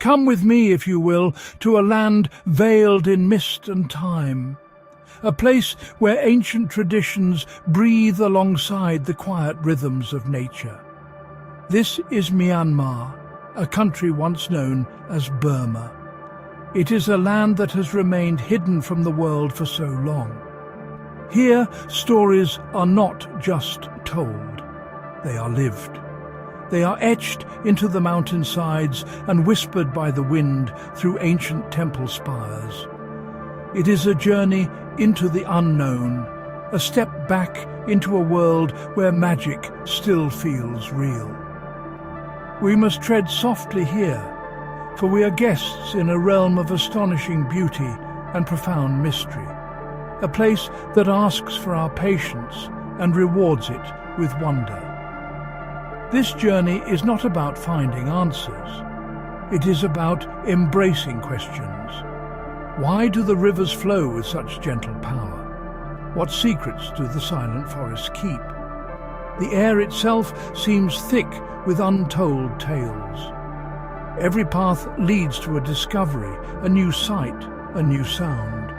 Come with me, if you will, to a land veiled in mist and time, a place where ancient traditions breathe alongside the quiet rhythms of nature. This is Myanmar, a country once known as Burma. It is a land that has remained hidden from the world for so long. Here, stories are not just told, they are lived. They are etched into the mountainsides and whispered by the wind through ancient temple spires. It is a journey into the unknown, a step back into a world where magic still feels real. We must tread softly here, for we are guests in a realm of astonishing beauty and profound mystery, a place that asks for our patience and rewards it with wonder. This journey is not about finding answers. It is about embracing questions. Why do the rivers flow with such gentle power? What secrets do the silent forests keep? The air itself seems thick with untold tales. Every path leads to a discovery, a new sight, a new sound.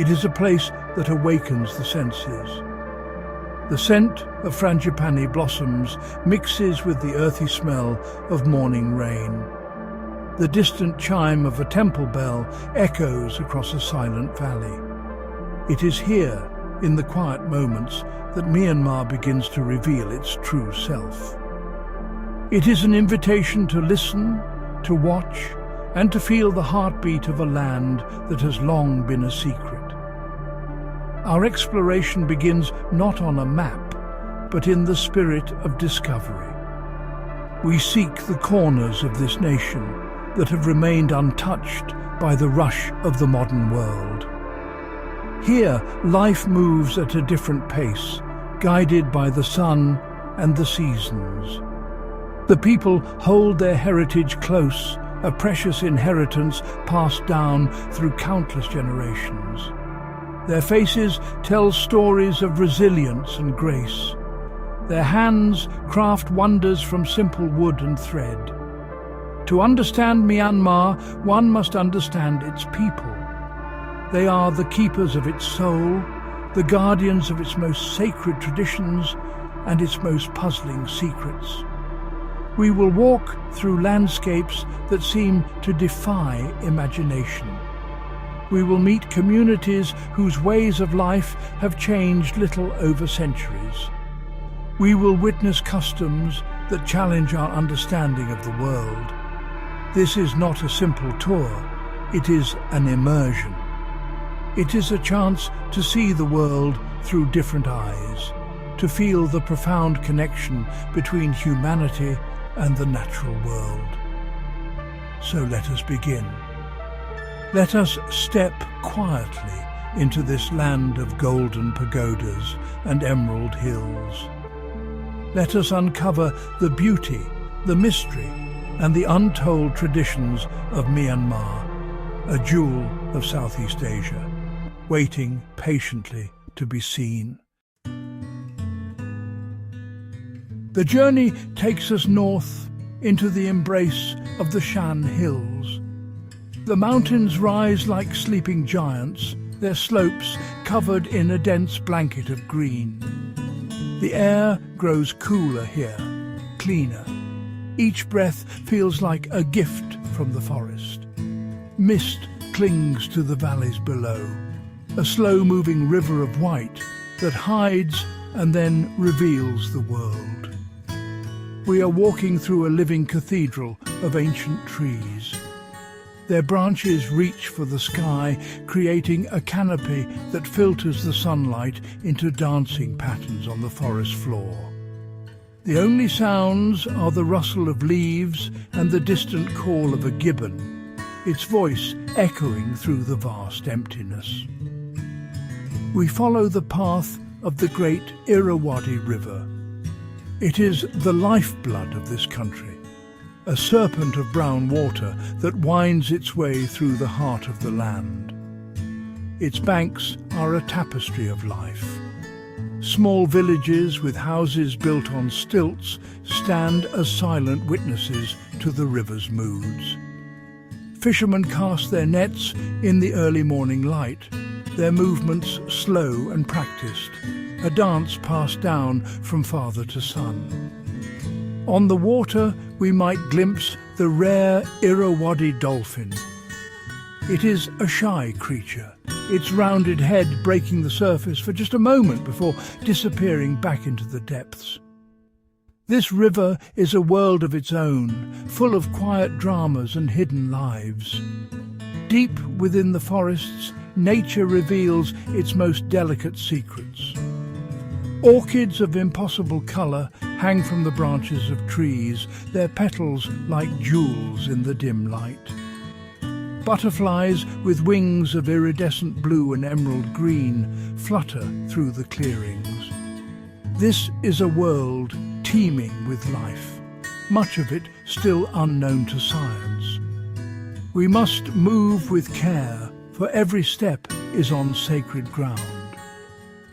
It is a place that awakens the senses. The scent of frangipani blossoms mixes with the earthy smell of morning rain. The distant chime of a temple bell echoes across a silent valley. It is here, in the quiet moments, that Myanmar begins to reveal its true self. It is an invitation to listen, to watch, and to feel the heartbeat of a land that has long been a secret. Our exploration begins not on a map, but in the spirit of discovery. We seek the corners of this nation that have remained untouched by the rush of the modern world. Here, life moves at a different pace, guided by the sun and the seasons. The people hold their heritage close, a precious inheritance passed down through countless generations. Their faces tell stories of resilience and grace. Their hands craft wonders from simple wood and thread. To understand Myanmar, one must understand its people. They are the keepers of its soul, the guardians of its most sacred traditions and its most puzzling secrets. We will walk through landscapes that seem to defy imagination. We will meet communities whose ways of life have changed little over centuries. We will witness customs that challenge our understanding of the world. This is not a simple tour, it is an immersion. It is a chance to see the world through different eyes, to feel the profound connection between humanity and the natural world. So let us begin. Let us step quietly into this land of golden pagodas and emerald hills. Let us uncover the beauty, the mystery, and the untold traditions of Myanmar, a jewel of Southeast Asia, waiting patiently to be seen. The journey takes us north into the embrace of the Shan Hills. The mountains rise like sleeping giants, their slopes covered in a dense blanket of green. The air grows cooler here, cleaner. Each breath feels like a gift from the forest. Mist clings to the valleys below, a slow-moving river of white that hides and then reveals the world. We are walking through a living cathedral of ancient trees. Their branches reach for the sky, creating a canopy that filters the sunlight into dancing patterns on the forest floor. The only sounds are the rustle of leaves and the distant call of a gibbon, its voice echoing through the vast emptiness. We follow the path of the great Irrawaddy River. It is the lifeblood of this country, a serpent of brown water that winds its way through the heart of the land. Its banks are a tapestry of life. Small villages with houses built on stilts stand as silent witnesses to the river's moods. Fishermen cast their nets in the early morning light, their movements slow and practiced, a dance passed down from father to son. On the water we might glimpse the rare Irrawaddy dolphin. It is a shy creature, its rounded head breaking the surface for just a moment before disappearing back into the depths. This river is a world of its own, full of quiet dramas and hidden lives. Deep within the forests, nature reveals its most delicate secrets. Orchids of impossible colour hang from the branches of trees, their petals like jewels in the dim light. Butterflies with wings of iridescent blue and emerald green flutter through the clearings. This is a world teeming with life, much of it still unknown to science. We must move with care, for every step is on sacred ground.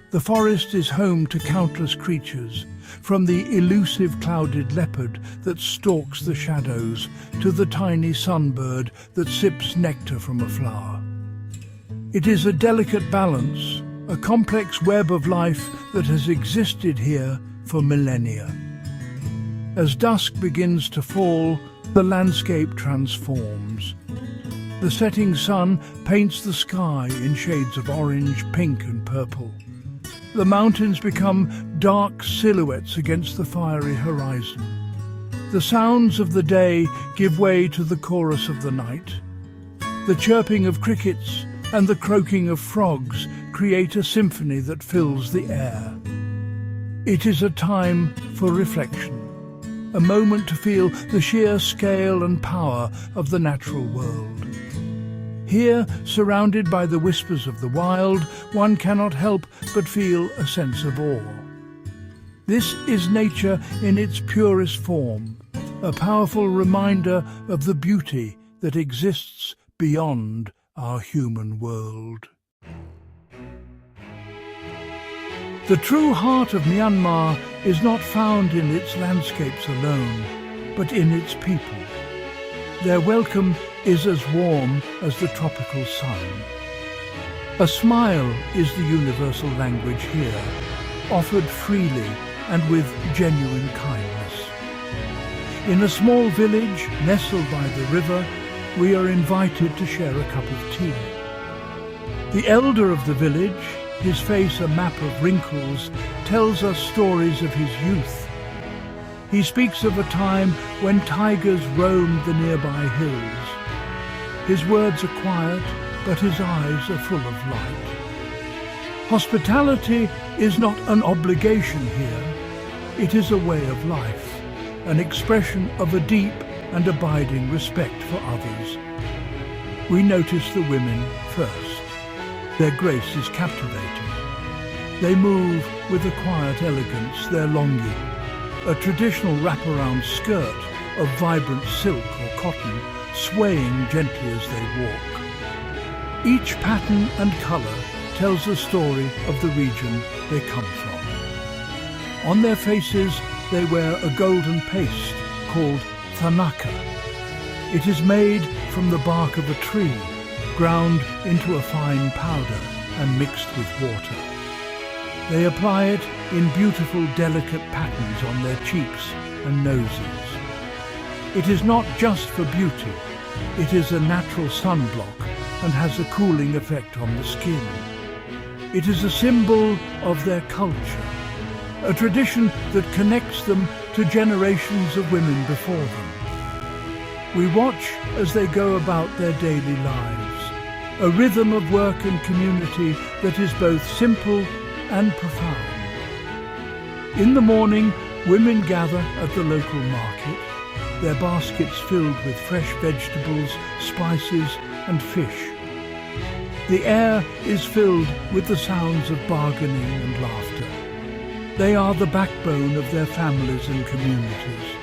The forest is home to countless creatures, from the elusive clouded leopard that stalks the shadows to the tiny sunbird that sips nectar from a flower. It is a delicate balance, a complex web of life that has existed here for millennia. As dusk begins to fall, the landscape transforms. The setting sun paints the sky in shades of orange, pink and purple. The mountains become dark silhouettes against the fiery horizon. The sounds of the day give way to the chorus of the night. The chirping of crickets and the croaking of frogs create a symphony that fills the air. It is a time for reflection, a moment to feel the sheer scale and power of the natural world. Here, surrounded by the whispers of the wild, one cannot help but feel a sense of awe. This is nature in its purest form, a powerful reminder of the beauty that exists beyond our human world. The true heart of Myanmar is not found in its landscapes alone, but in its people. Their welcome is as warm as the tropical sun. A smile is the universal language here, offered freely and with genuine kindness. In a small village nestled by the river, we are invited to share a cup of tea. The elder of the village, his face a map of wrinkles, tells us stories of his youth. He speaks of a time when tigers roamed the nearby hills. His words are quiet, but his eyes are full of light. Hospitality is not an obligation here. It is a way of life, an expression of a deep and abiding respect for others. We notice the women first. Their grace is captivating. They move with a quiet elegance, their longi, a traditional wraparound skirt of vibrant silk or cotton, swaying gently as they walk. Each pattern and colour tells the story of the region they come from. On their faces they wear a golden paste called thanaka. It is made from the bark of a tree, ground into a fine powder and mixed with water. They apply it in beautiful, delicate patterns on their cheeks and noses. It is not just for beauty. It is a natural sunblock and has a cooling effect on the skin. It is a symbol of their culture, a tradition that connects them to generations of women before them. We watch as they go about their daily lives, a rhythm of work and community that is both simple and profound. In the morning, women gather at the local market, their baskets filled with fresh vegetables, spices and fish. The air is filled with the sounds of bargaining and laughter. They are the backbone of their families and communities.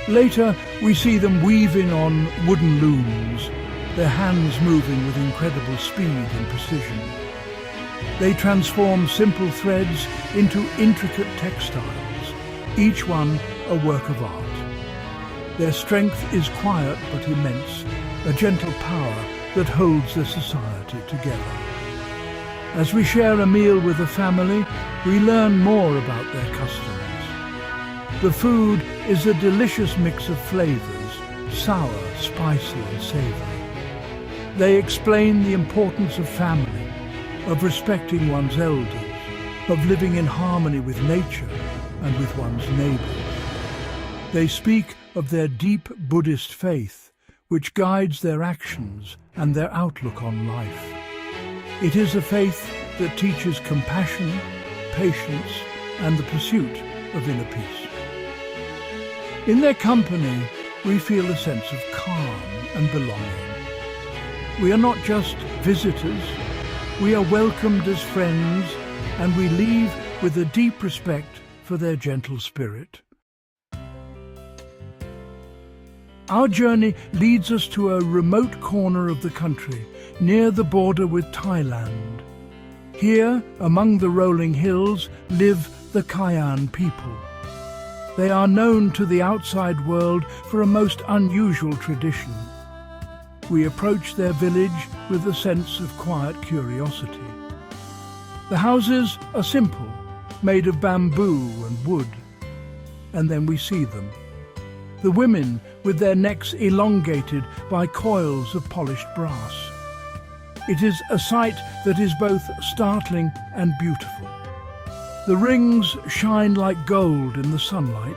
Later, we see them weaving on wooden looms, their hands moving with incredible speed and precision. They transform simple threads into intricate textiles, each one a work of art. Their strength is quiet but immense, a gentle power that holds the society together. As we share a meal with the family, we learn more about their customs. The food is a delicious mix of flavors, sour, spicy and savory. They explain the importance of family, of respecting one's elders, of living in harmony with nature and with one's neighbors. They speak of their deep Buddhist faith, which guides their actions and their outlook on life. It is a faith that teaches compassion, patience, and the pursuit of inner peace. In their company, we feel a sense of calm and belonging. We are not just visitors, we are welcomed as friends, and we leave with a deep respect for their gentle spirit. Our journey leads us to a remote corner of the country, near the border with Thailand. Here, among the rolling hills, live the Kayan people. They are known to the outside world for a most unusual tradition. We approach their village with a sense of quiet curiosity. The houses are simple, made of bamboo and wood, and then we see them. The women with their necks elongated by coils of polished brass. It is a sight that is both startling and beautiful. The rings shine like gold in the sunlight,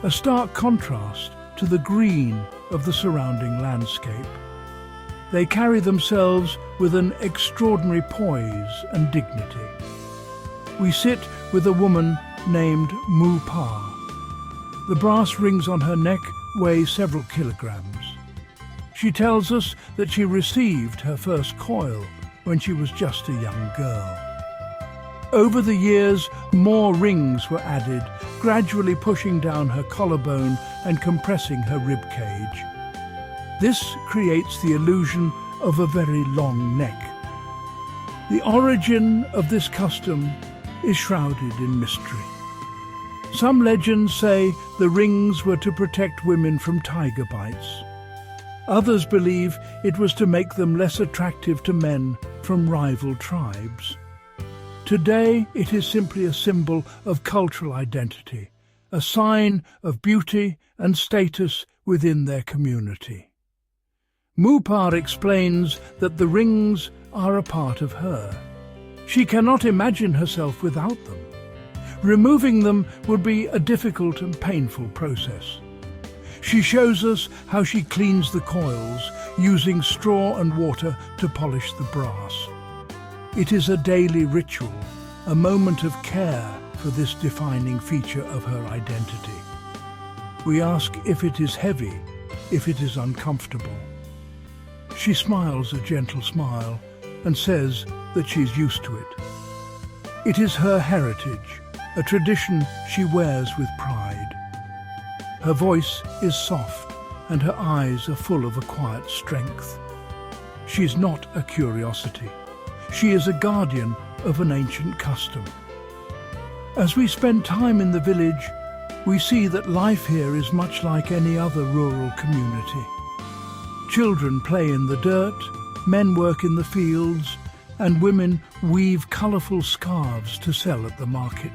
a stark contrast to the green of the surrounding landscape. They carry themselves with an extraordinary poise and dignity. We sit with a woman named Mu Pa. The brass rings on her neck weigh several kilograms. She tells us that she received her first coil when she was just a young girl. Over the years, more rings were added, gradually pushing down her collarbone and compressing her rib cage. This creates the illusion of a very long neck. The origin of this custom is shrouded in mystery. Some legends say the rings were to protect women from tiger bites. Others believe it was to make them less attractive to men from rival tribes. Today, it is simply a symbol of cultural identity, a sign of beauty and status within their community. Mupar explains that the rings are a part of her. She cannot imagine herself without them. Removing them would be a difficult and painful process. She shows us how she cleans the coils, using straw and water to polish the brass. It is a daily ritual, a moment of care for this defining feature of her identity. We ask if it is heavy, if it is uncomfortable. She smiles a gentle smile and says that she's used to it. It is her heritage, a tradition she wears with pride. Her voice is soft and her eyes are full of a quiet strength. She is not a curiosity. She is a guardian of an ancient custom. As we spend time in the village, we see that life here is much like any other rural community. Children play in the dirt, men work in the fields, and women weave colourful scarves to sell at the market.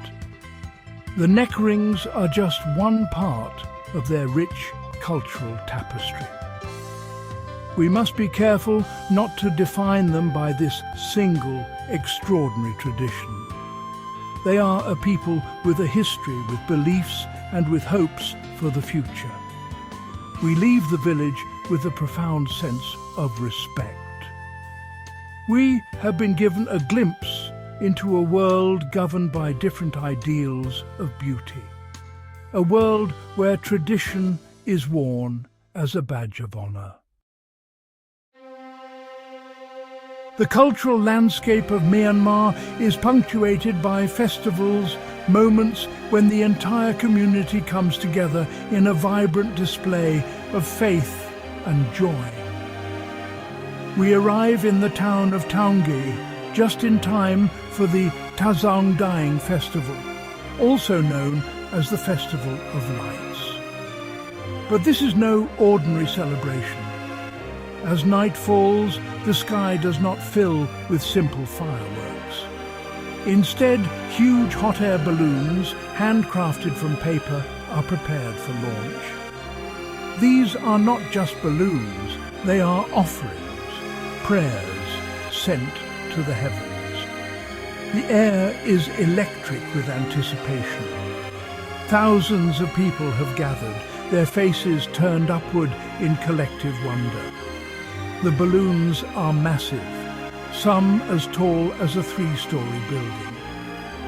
The neck rings are just one part of their rich cultural tapestry. We must be careful not to define them by this single, extraordinary tradition. They are a people with a history, with beliefs and with hopes for the future. We leave the village with a profound sense of respect. We have been given a glimpse into a world governed by different ideals of beauty. A world where tradition is worn as a badge of honor. The cultural landscape of Myanmar is punctuated by festivals, moments when the entire community comes together in a vibrant display of faith and joy. We arrive in the town of Taungay just in time for the Tazong Daing Festival, also known as the Festival of Lights. But this is no ordinary celebration. As night falls, the sky does not fill with simple fireworks. Instead, huge hot air balloons, handcrafted from paper, are prepared for launch. These are not just balloons, they are offerings, prayers sent to the heavens. The air is electric with anticipation. Thousands of people have gathered, their faces turned upward in collective wonder. The balloons are massive, some as tall as a 3-story building.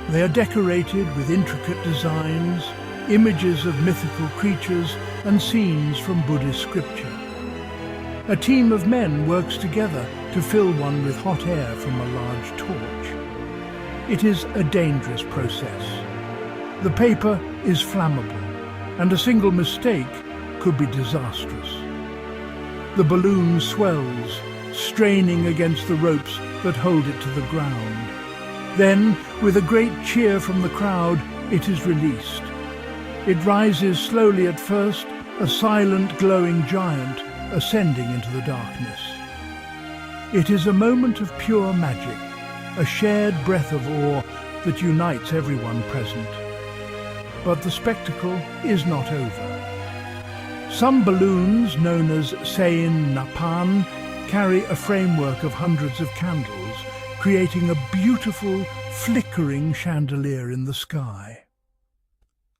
They are decorated with intricate designs, images of mythical creatures and scenes from Buddhist scripture. A team of men works together to fill one with hot air from a large torch. It is a dangerous process. The paper is flammable, and a single mistake could be disastrous. The balloon swells, straining against the ropes that hold it to the ground. Then, with a great cheer from the crowd, it is released. It rises slowly at first, a silent, glowing giant ascending into the darkness. It is a moment of pure magic, a shared breath of awe that unites everyone present. But the spectacle is not over. Some balloons, known as Sein Napan, carry a framework of hundreds of candles, creating a beautiful, flickering chandelier in the sky.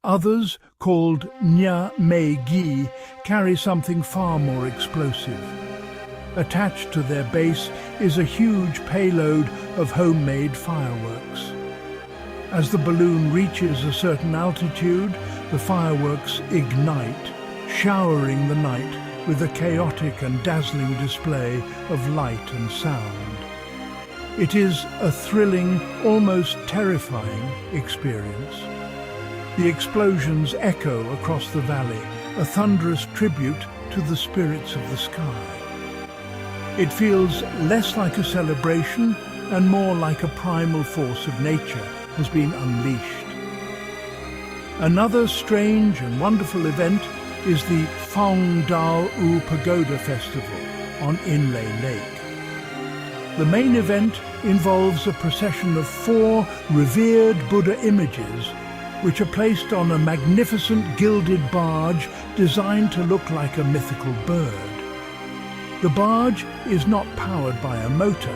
Others, called Nya Mei Gi, carry something far more explosive. Attached to their base is a huge payload of homemade fireworks. As the balloon reaches a certain altitude, the fireworks ignite, showering the night with a chaotic and dazzling display of light and sound. It is a thrilling, almost terrifying experience. The explosions echo across the valley, a thunderous tribute to the spirits of the sky. It feels less like a celebration and more like a primal force of nature has been unleashed. Another strange and wonderful event is the Phong Dao U Pagoda Festival on Inlay Lake. The main event involves a procession of 4 revered Buddha images which are placed on a magnificent gilded barge designed to look like a mythical bird. The barge is not powered by a motor.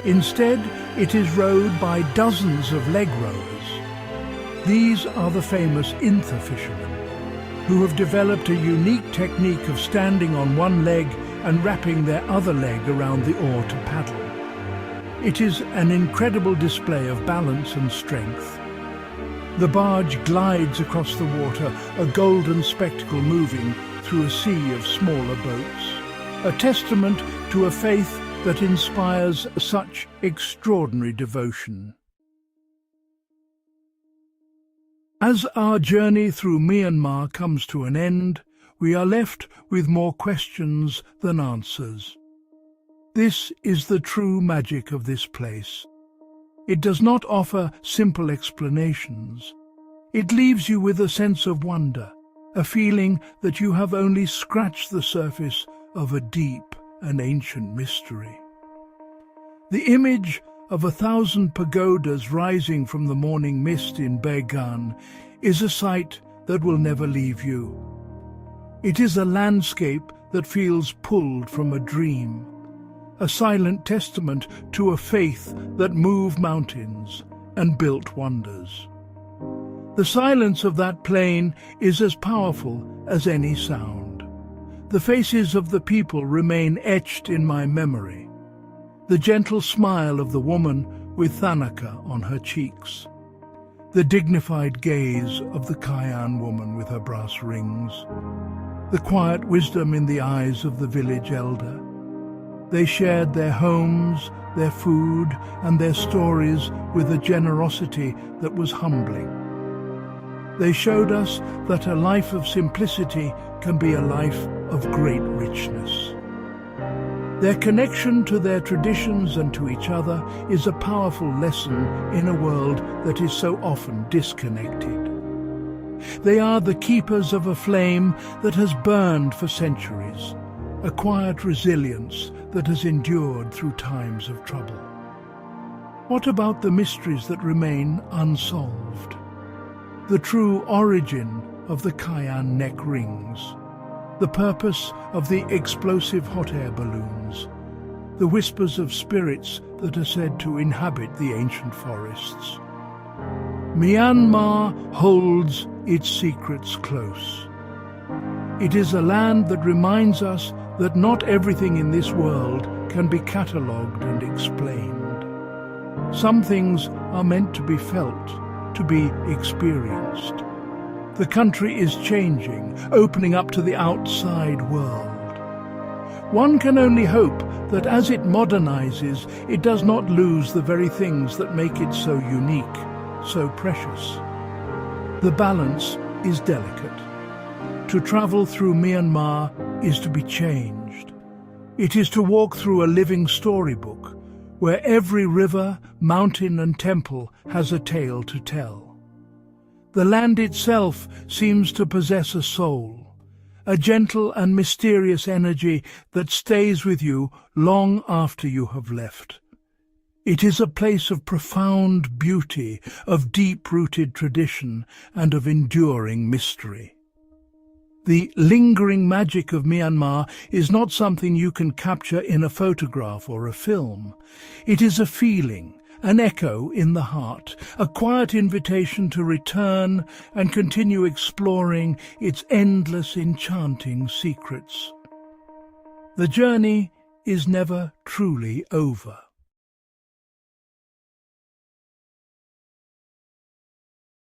Instead, it is rowed by dozens of leg rowers. These are the famous Intha fishermen, who have developed a unique technique of standing on one leg and wrapping their other leg around the oar to paddle. It is an incredible display of balance and strength. The barge glides across the water, a golden spectacle moving through a sea of smaller boats, a testament to a faith that inspires such extraordinary devotion. As our journey through Myanmar comes to an end, we are left with more questions than answers. This is the true magic of this place. It does not offer simple explanations. It leaves you with a sense of wonder, a feeling that you have only scratched the surface of a deep and ancient mystery. The image of 1,000 pagodas rising from the morning mist in Bagan is a sight that will never leave you. It is a landscape that feels pulled from a dream, a silent testament to a faith that moved mountains and built wonders. The silence of that plain is as powerful as any sound. The faces of the people remain etched in my memory. The gentle smile of the woman with Thanaka on her cheeks. The dignified gaze of the Kayan woman with her brass rings. The quiet wisdom in the eyes of the village elder. They shared their homes, their food, and their stories with a generosity that was humbling. They showed us that a life of simplicity can be a life of great richness. Their connection to their traditions and to each other is a powerful lesson in a world that is so often disconnected. They are the keepers of a flame that has burned for centuries, a quiet resilience that has endured through times of trouble. What about the mysteries that remain unsolved? The true origin of the Cayenne neck rings, the purpose of the explosive hot air balloons, the whispers of spirits that are said to inhabit the ancient forests. Myanmar holds its secrets close. It is a land that reminds us that not everything in this world can be catalogued and explained. Some things are meant to be felt, to be experienced. The country is changing, opening up to the outside world. One can only hope that as it modernizes, it does not lose the very things that make it so unique, so precious. The balance is delicate. To travel through Myanmar is to be changed. It is to walk through a living storybook, where every river, mountain and temple has a tale to tell. The land itself seems to possess a soul, a gentle and mysterious energy that stays with you long after you have left. It is a place of profound beauty, of deep-rooted tradition, and of enduring mystery. The lingering magic of Myanmar is not something you can capture in a photograph or a film. It is a feeling, an echo in the heart, a quiet invitation to return and continue exploring its endless, enchanting secrets. The journey is never truly over.